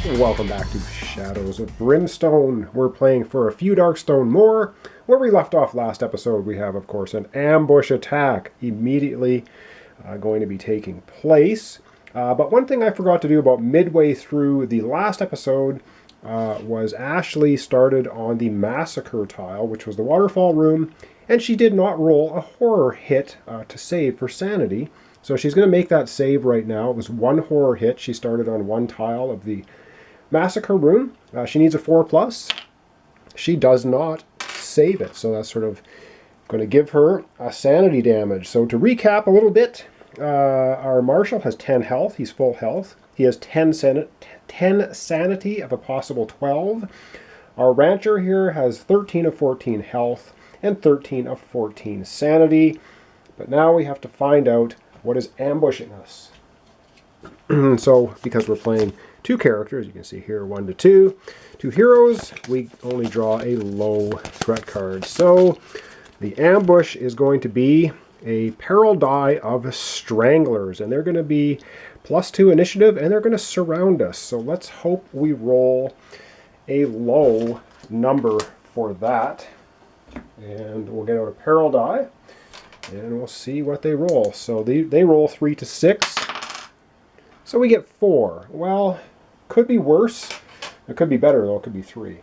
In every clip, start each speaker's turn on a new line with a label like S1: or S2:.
S1: Welcome back to Shadows of Brimstone. We're playing for a few Darkstone more. Where we left off last episode, we have, of course, an ambush attack immediately going to be taking place. But one thing I forgot to do about midway through the last episode was Ashlee started on the massacre tile, which was the waterfall room, and she did not roll a horror hit to save for sanity. So she's going to make that save right now. It was one horror hit. She started on one tile of the massacre room. She needs a 4+. She does not save it, so that's sort of going to give her a sanity damage. So to recap a little bit, our Marshal has 10 health. He's full health. He has 10 sanity of a possible 12. Our Rancher here has 13 of 14 health and 13 of 14 sanity. But now we have to find out what is ambushing us. So, because we're playing two characters, you can see here 1 to 2. Two heroes, we only draw a low threat card. So, the ambush is going to be a peril die of Stranglers, and they're going to be +2 initiative, and they're going to surround us. So let's hope we roll a low number for that. And we'll get out a peril die, and we'll see what they roll. So they roll 3 to 6. So we get 4. Well, could be worse. It could be better, though. It could be 3.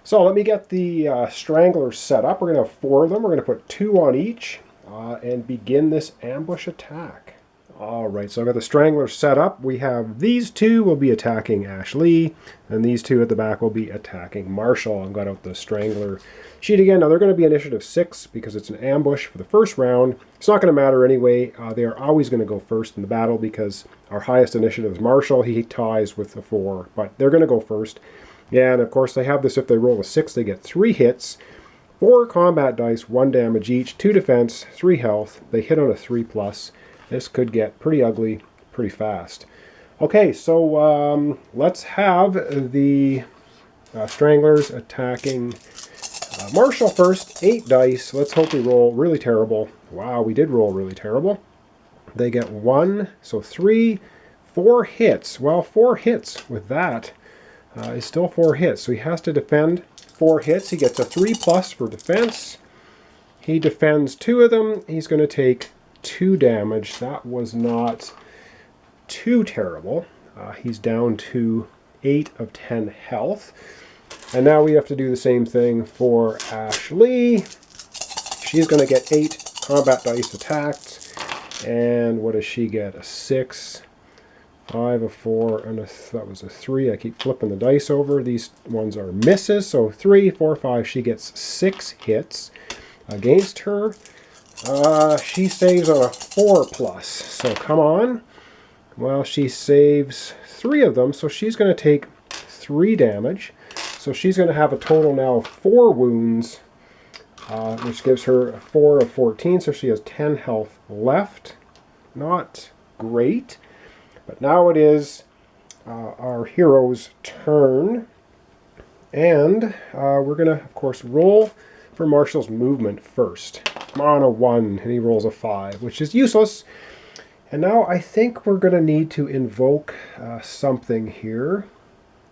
S1: So let me get the Stranglers set up. We're going to have 4 of them. We're going to put 2 on each and begin this ambush attack. All right, so I've got the Stranglers set up. We have these two will be attacking Ashlee, and these two at the back will be attacking Marshal. I've got out the Strangler sheet again. Now they're going to be initiative 6 because it's an ambush for the first round. It's not going to matter anyway. They are always going to go first in the battle because our highest initiative is Marshal. He ties with the 4, but they're going to go first. Yeah, and of course they have this. If they roll a 6, they get 3 hits, 4 combat dice, 1 damage each, 2 defense, 3 health. They hit on a 3+. This could get pretty ugly pretty fast. Okay, so let's have the Stranglers attacking Marshal first. 8 dice. Let's hope we roll really terrible. Wow, we did roll really terrible. They get 1, so 3, 4 hits. Well, 4 hits with that is still 4 hits. So he has to defend 4 hits. He gets a 3+ for defense. He defends 2 of them. He's going to take 2 damage. That was not too terrible. He's down to 8 of 10 health. And now we have to do the same thing for Ashlee. She's going to get 8 combat dice attacked. And what does she get? A 6, 5, a 4, and that was a 3. I keep flipping the dice over. These ones are misses. So 3, 4, 5. She gets 6 hits against her. She saves on a 4+. So come on. Well, she saves 3 of them. So she's going to take 3 damage. So she's going to have a total now of 4 wounds, which gives her a 4 of 14. So she has 10 health left. Not great. But now it is our hero's turn. And we're going to, of course, roll for Marshal's movement first. Come on, a 1, and he rolls a 5, which is useless. And now I think we're going to need to invoke something here.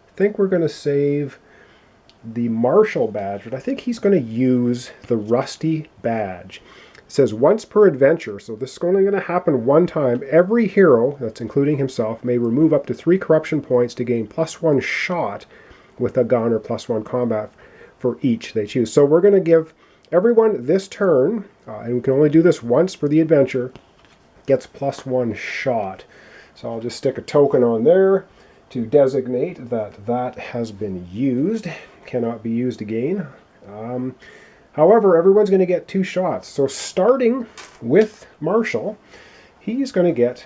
S1: I think we're going to save the Marshal badge, but I think he's going to use the Rusty badge. It says once per adventure, so this is only going to happen 1 time. Every hero, that's including himself, may remove up to 3 corruption points to gain +1 shot with a gun or +1 combat for each they choose. So we're going to give everyone this turn, and we can only do this once for the adventure, gets +1 shot. So I'll just stick a token on there to designate that that has been used. Cannot be used again. However, everyone's going to get 2 shots. So starting with Marshal, he's going to get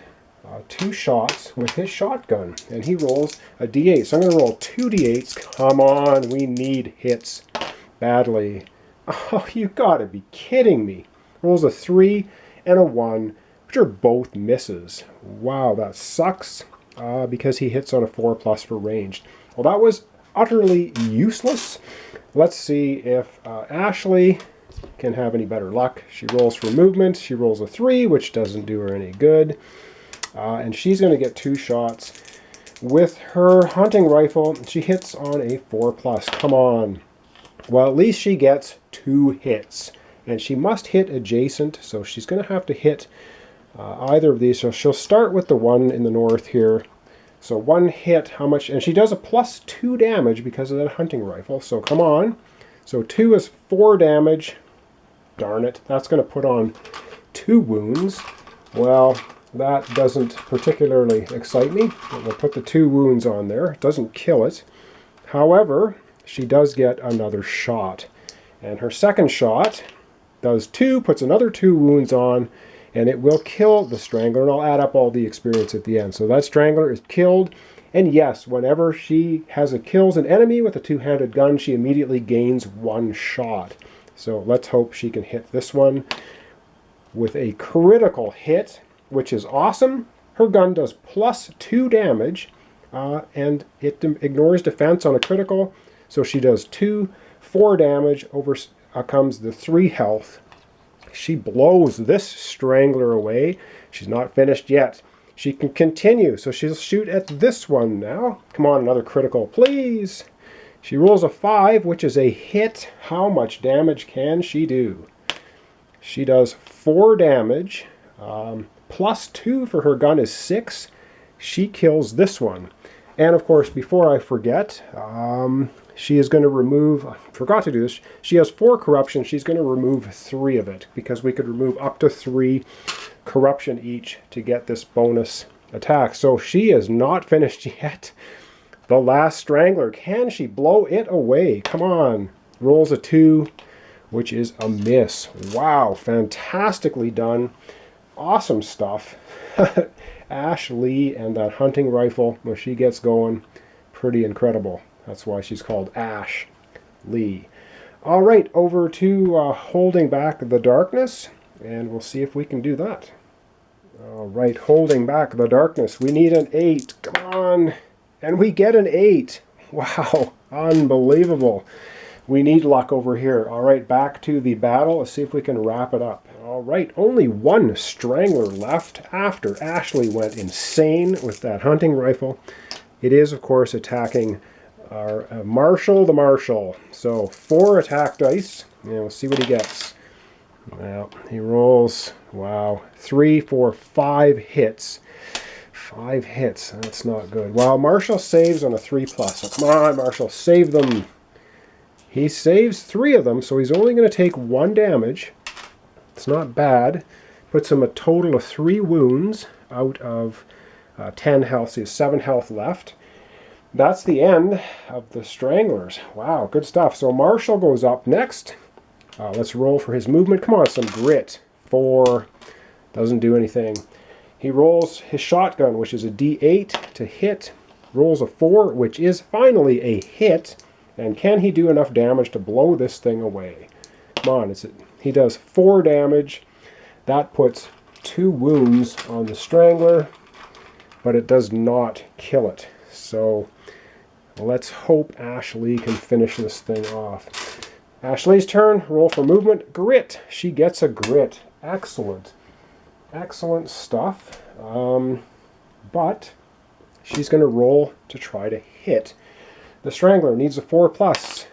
S1: 2 shots with his shotgun, and he rolls a d8. So I'm going to roll 2 d8s. Come on, we need hits badly. Oh, you gotta be kidding me. Rolls a 3 and a 1, which are both misses. Wow, that sucks because he hits on a 4+ for ranged. Well, that was utterly useless. Let's see if Ashlee can have any better luck. She rolls for movement. She rolls a 3, which doesn't do her any good. And she's going to get 2 shots With her hunting rifle, she hits on a 4+. Come on. Well, at least she gets 2 hits. And she must hit adjacent, so she's going to have to hit either of these. So she'll start with the one in the north here. So 1 hit, how much? And she does a +2 damage because of that hunting rifle. So come on. So 2 is 4 damage. Darn it. That's going to put on 2 wounds. Well, that doesn't particularly excite me. We'll put the 2 wounds on there. It doesn't kill it. However, she does get another shot. And her second shot does 2, puts another 2 wounds on, and it will kill the Strangler. And I'll add up all the experience at the end. So that Strangler is killed. And yes, whenever she kills an enemy with a 2-handed gun, she immediately gains 1 shot. So let's hope she can hit this one with a critical hit, which is awesome. Her gun does +2 damage, and it ignores defense on a critical. So she does 4 damage, over comes the 3 health. She blows this Strangler away. She's not finished yet. She can continue, so she'll shoot at this one now. Come on, another critical, please. She rolls a 5, which is a hit. How much damage can she do? She does 4 damage. +2 for her gun is 6. She kills this one. And of course, before I forget, she is going to remove, I forgot to do this, she has 4 corruption. She's going to remove 3 of it, because we could remove up to 3 corruption each to get this bonus attack. So she is not finished yet. The last Strangler, can she blow it away? Come on. Rolls a 2, which is a miss. Wow, fantastically done. Awesome stuff. Ashlee and that hunting rifle, when she gets going, pretty incredible. That's why she's called Ashlee. All right, over to holding back the darkness, and we'll see if we can do that. All right, holding back the darkness. We need an 8. Come on. And we get an 8. Wow, unbelievable. We need luck over here. All right, back to the battle. Let's see if we can wrap it up. All right, only 1 Strangler left after Ashlee went insane with that hunting rifle. It is, of course, attacking our Marshall the Marshal. So 4 attack dice, and we'll see what he gets. Well, he rolls, wow, 3, 4, 5 hits. 5 hits, that's not good. Wow, Marshall saves on a 3+. So come on, Marshall, save them. He saves 3 of them, so he's only going to take 1 damage. It's not bad. Puts him a total of 3 wounds out of 10 health. So he has 7 health left. That's the end of the Stranglers. Wow, good stuff. So Marshall goes up next. Let's roll for his movement. Come on, some grit. 4. Doesn't do anything. He rolls his shotgun, which is a D8 to hit. Rolls a 4, which is finally a hit. And can he do enough damage to blow this thing away? Come on, he does 4 damage. That puts 2 wounds on the Strangler, but it does not kill it. So let's hope Ashlee can finish this thing off. Ashlee's turn. Roll for movement. Grit. She gets a grit. Excellent. Excellent stuff. But she's going to roll to try to hit. The Strangler needs a 4+.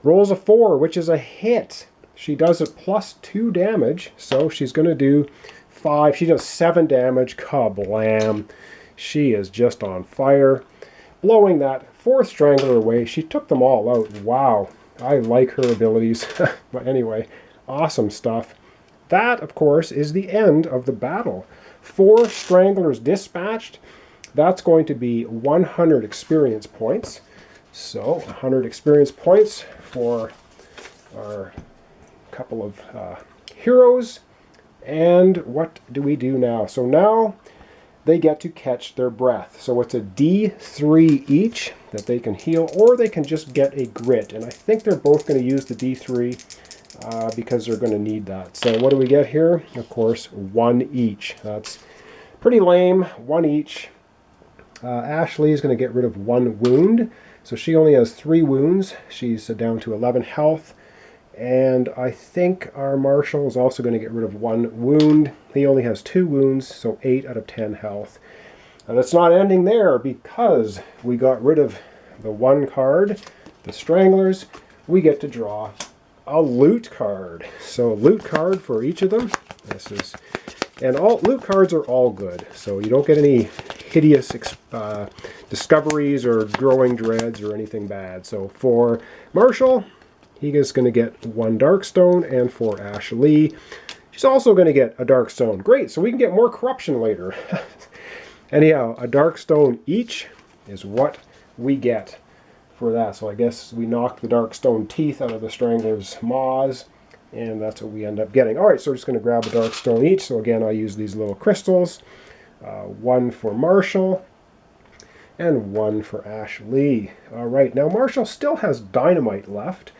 S1: Rolls a 4, which is a hit. She does it +2 damage, so she's going to do 5. She does 7 damage. Kablam. She is just on fire. Blowing that 4th Strangler away. She took them all out. Wow. I like her abilities. But anyway, awesome stuff. That, of course, is the end of the battle. 4 Stranglers dispatched. That's going to be 100 experience points. So 100 experience points for our couple of heroes. And what do we do now? So now they get to catch their breath. So it's a D3 each that they can heal, or they can just get a grit. And I think they're both going to use the D3 because they're going to need that. So what do we get here? Of course, 1 each. That's pretty lame. 1 each. Ashlee is going to get rid of 1 wound. So she only has 3 wounds. She's down to 11 health. And I think our Marshal is also going to get rid of 1 wound. He only has 2 wounds, so 8 out of 10 health. And it's not ending there, because we got rid of the one card, the Stranglers. We get to draw a loot card. So a loot card for each of them. And all loot cards are all good. So you don't get any hideous discoveries or growing dreads or anything bad. So for Marshall, he is going to get 1 Darkstone, and for Ashlee, she's also going to get a Darkstone. Great, so we can get more corruption later. Anyhow, a Darkstone each is what we get for that. So I guess we knocked the Darkstone teeth out of the Strangler's maws, and that's what we end up getting. All right, so we're just going to grab a Darkstone each. So again, I use these little crystals. 1 for Marshall, and 1 for Ashlee. All right, now Marshall still has Dynamite left,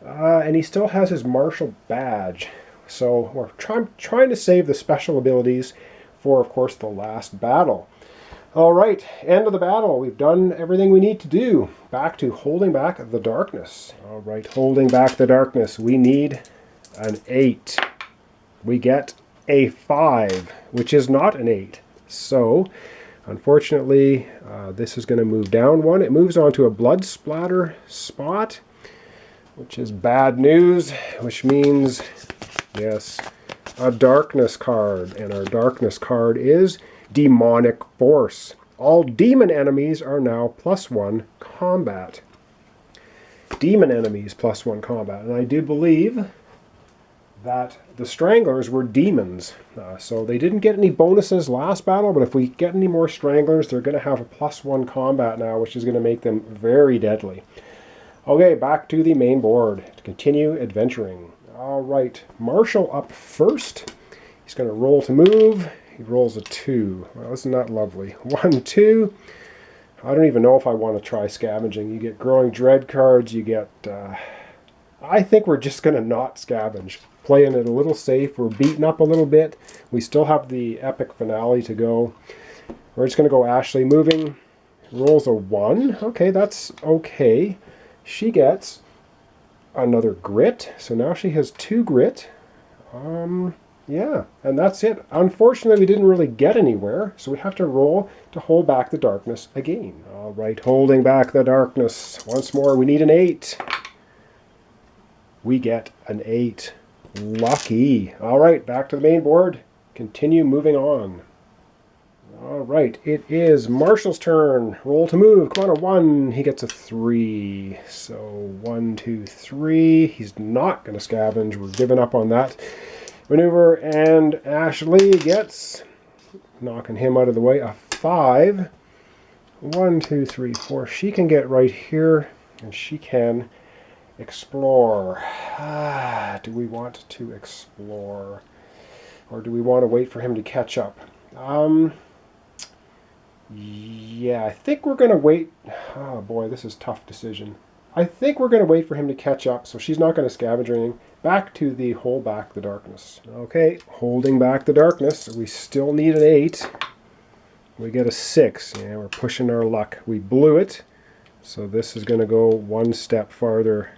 S1: and he still has his Marshall badge. So we're trying to save the special abilities for, of course, the last battle. All right, end of the battle. We've done everything we need to do. Back to holding back the darkness. All right, holding back the darkness. We need an 8. We get a 5, which is not an 8. So, unfortunately, this is going to move down 1. It moves on to a blood splatter spot, which is bad news, which means, yes, a darkness card. And our darkness card is Demonic Force. All demon enemies are now +1 combat. Demon enemies +1 combat. And I do believe that the Stranglers were demons. So they didn't get any bonuses last battle, but if we get any more Stranglers, they're going to have a +1 combat now, which is going to make them very deadly. Okay, back to the main board to continue adventuring. All right, Marshall up first. He's going to roll to move. He rolls a 2. Well, isn't that lovely? 1, 2. I don't even know if I want to try scavenging. You get growing dread cards. You get... I think we're just going to not scavenge. Playing it a little safe. We're beaten up a little bit. We still have the epic finale to go. We're just going to go Ashlee moving. Rolls a 1. Okay, that's okay. She gets another grit. So now she has 2 grit. Yeah, and that's it. Unfortunately, we didn't really get anywhere, so we have to roll to hold back the darkness again. All right, holding back the darkness. Once more, we need an 8. We get an 8. Lucky. All right, back to the main board. Continue moving on. All right, it is Marshall's turn. Roll to move. Come on, a 1. He gets a 3. So 1, 2, 3. He's not going to scavenge. We're giving up on that maneuver. And Ashlee gets, knocking him out of the way, a 5. 1, 2, 3, 4. She can get right here, and she can explore. Do we want to explore? Or do we want to wait for him to catch up? Yeah, I think we're going to wait. Oh boy, this is a tough decision. I think we're going to wait for him to catch up, so she's not going to scavenge or anything. Back to the hold back the darkness. Okay, holding back the darkness. We still need an 8. We get a 6. Yeah, we're pushing our luck. We blew it, so this is going to go 1 step farther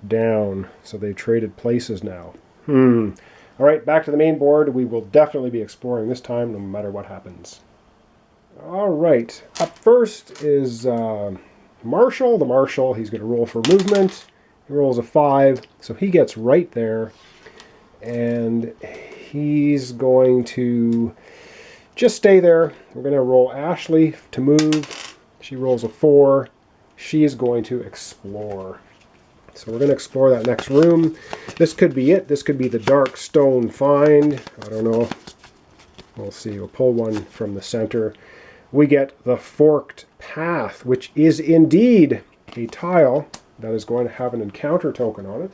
S1: down. So they've traded places now. All right, back to the main board. We will definitely be exploring this time, no matter what happens. All right, up first is Marshall. The Marshall, he's going to roll for movement. He rolls a 5, so he gets right there. And he's going to just stay there. We're going to roll Ashlee to move. She rolls a 4. She is going to explore. So we're going to explore that next room. This could be it. This could be the dark stone find. I don't know. We'll see. We'll pull one from the center. We get the forked path, which is indeed a tile that is going to have an encounter token on it.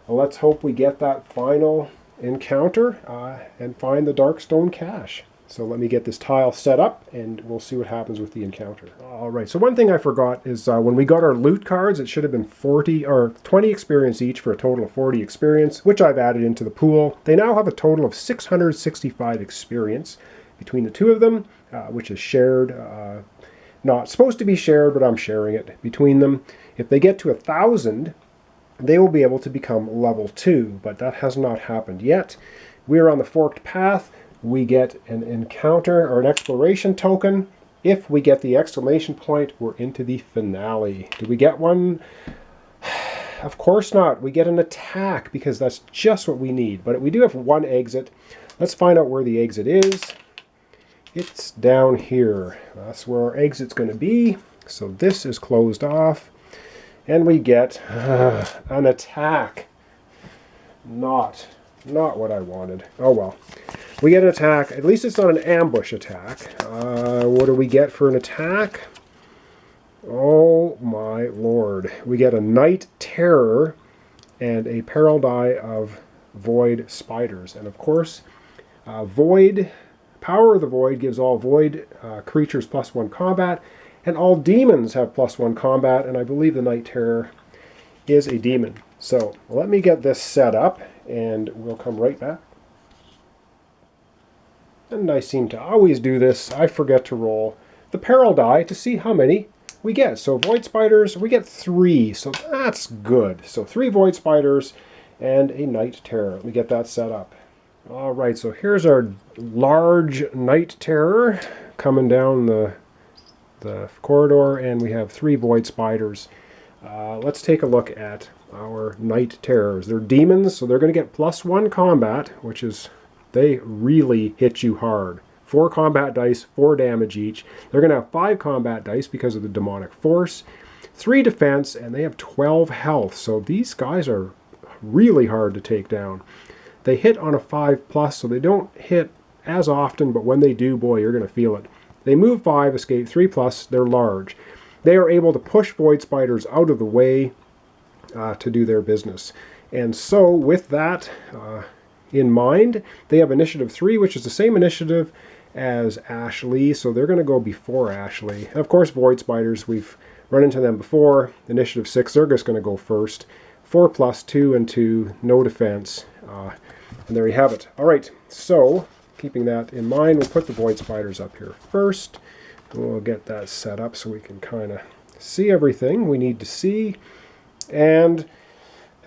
S1: Well, let's hope we get that final encounter and find the dark stone cache. So let me get this tile set up and we'll see what happens with the encounter. All right, so one thing I forgot is when we got our loot cards, it should have been 40 or 20 experience each for a total of 40 experience, which I've added into the pool. They now have a total of 665 experience between the two of them, which is shared. Not supposed to be shared, but I'm sharing it between them. If they get to 1,000, they will be able to become level 2, but that has not happened yet. We're on the forked path. We get an encounter or an exploration token If we get the exclamation point, we're into the finale. Do we get one? Of course not. We get an attack because that's just what we need. But we do have one exit. Let's find out where the exit is. It's down here. That's where our exit's going to be. So this is closed off. And we get an attack. Not what I wanted. Oh well. We get an attack. At least it's not an ambush attack. What do we get for an attack? Oh my lord. We get a Night Terror and a peril die of Void Spiders. And of course, Power of the Void gives all Void creatures +1 combat, and all demons have +1 combat, and I believe the Night Terror is a demon. So let me get this set up, and we'll come right back. And I seem to always do this. I forget to roll the peril die to see how many we get. So Void Spiders, we get 3, so that's good. So 3 Void Spiders and a Night Terror. Let me get that set up. All right, so here's our large Night Terror coming down the corridor, and we have 3 Void Spiders. Let's take a look at our Night Terrors. They're demons, so they're going to get +1 combat, which is, they really hit you hard. 4 combat dice, 4 damage each. They're going to have 5 combat dice because of the demonic force, 3 defense, and they have 12 health. So these guys are really hard to take down. They hit on a 5+, so they don't hit as often, but when they do, boy, you're going to feel it. They move 5, escape 3+, they're large. They are able to push Void Spiders out of the way to do their business. And so with that in mind, they have initiative 3, which is the same initiative as Ashlee, so they're going to go before Ashlee. And of course, Void Spiders, we've run into them before. Initiative 6, they're just going to go first. 4+2 and 2, no defense. And there you have it. All right, so keeping that in mind, we'll put the Void Spiders up here first. We'll get that set up so we can kind of see everything we need to see. And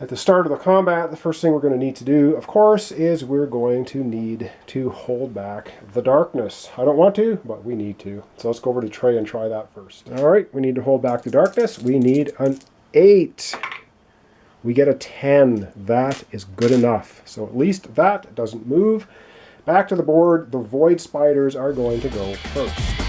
S1: at the start of the combat, the first thing we're going to need to do, of course, is we're going to need to hold back the darkness. I don't want to, but we need to. So let's go over to Trey and try that first. All right, we need to hold back the darkness. We need an 8. We get a 10. That is good enough. So at least that doesn't move. Back to the board, the Void Spiders are going to go first.